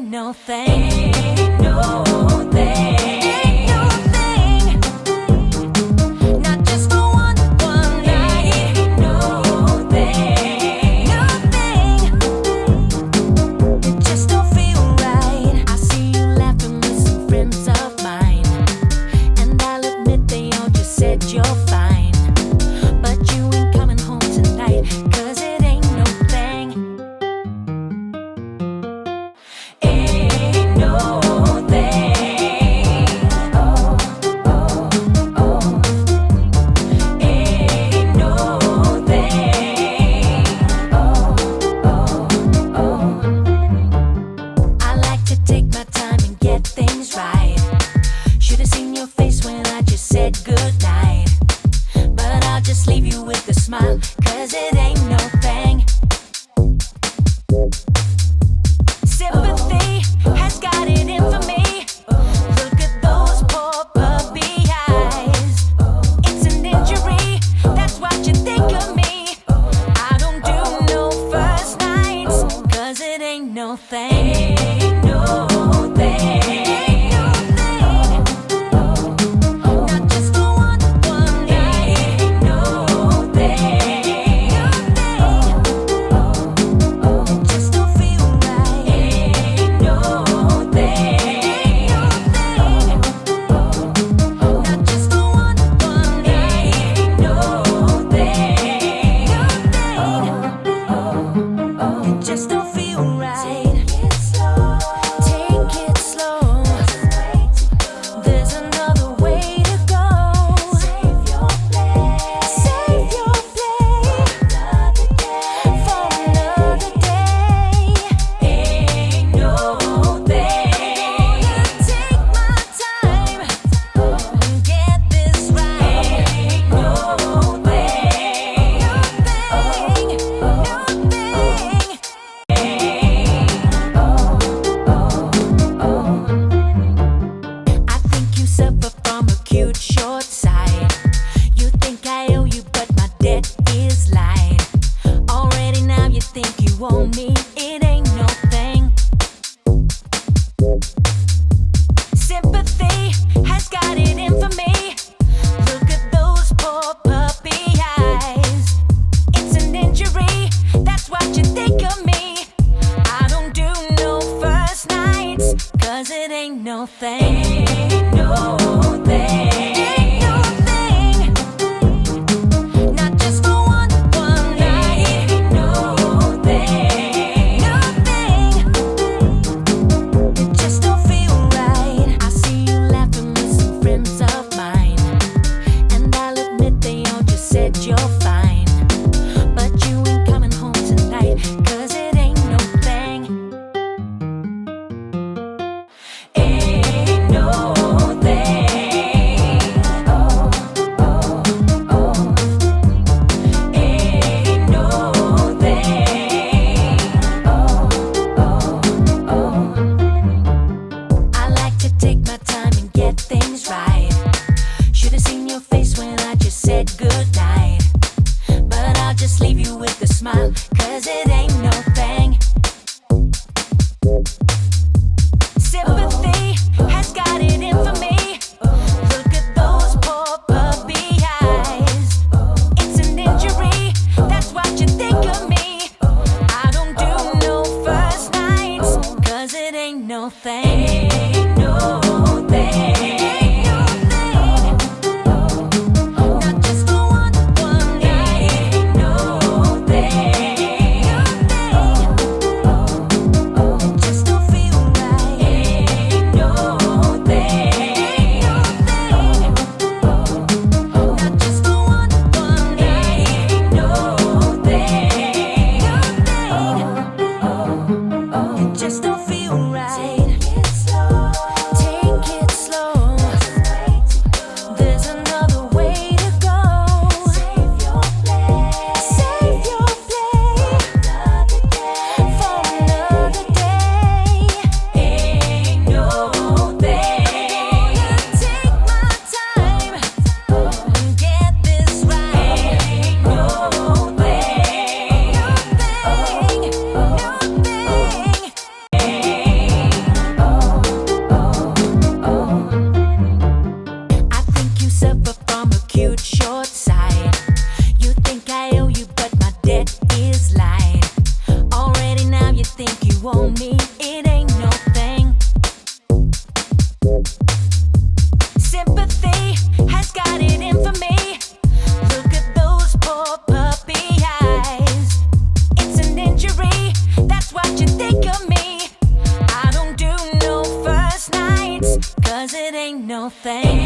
ain't no thing. Ain't no thing. Ain't no thing. Not just for one night. Ain't no thing. Nothing. It just don't feel right. I see you laughing with some friends of mine, and I'll admit they all just said you're fine. But you ain't coming home tonight, 'cause it ain't no thing. Ain't no thing. Oh, oh, oh. Ain't no thing. Oh, oh, oh. I like to take my time and get things right. Should've seen your face when I just said goodnight. But I'll just leave you with a smile, 'cause it ain't no thing. Sympathy has got it in for me. Look at those poor puppy eyes. It's an injury, that's what you think of me. I don't do no first nights, 'cause it ain't no thing. Ain't no thing. Ain't no thing. Not just for one night. Ain't no thing. It just don't feel right. Ain't no thing. Not just for one night. Ain't no thing. It just don't feel right. Take it slow. There's another way to go. Save your play for another day. Ain't no thing. Take my time and get this right. Ain't no thing. Nothing. I think you suffer from acute short sight. You think I owe you, but my debt is light. Already now you think you owe me. It ain't no thing. Sympathy has got it in for me. Look at those poor puppy eyes. It's an injury, that's what you think of me. I don't do no first nights, 'cause it ain't no thing. Ain't no thing. Ain't no thing. Not just for one night. Ain't no thing. Nothing. It just don't feel right. I see you laughing with some friends of mine, and I'll admit they all just said you're fine. But you ain't coming home tonight, 'cause it ain't no thing. Ain't no no thanks.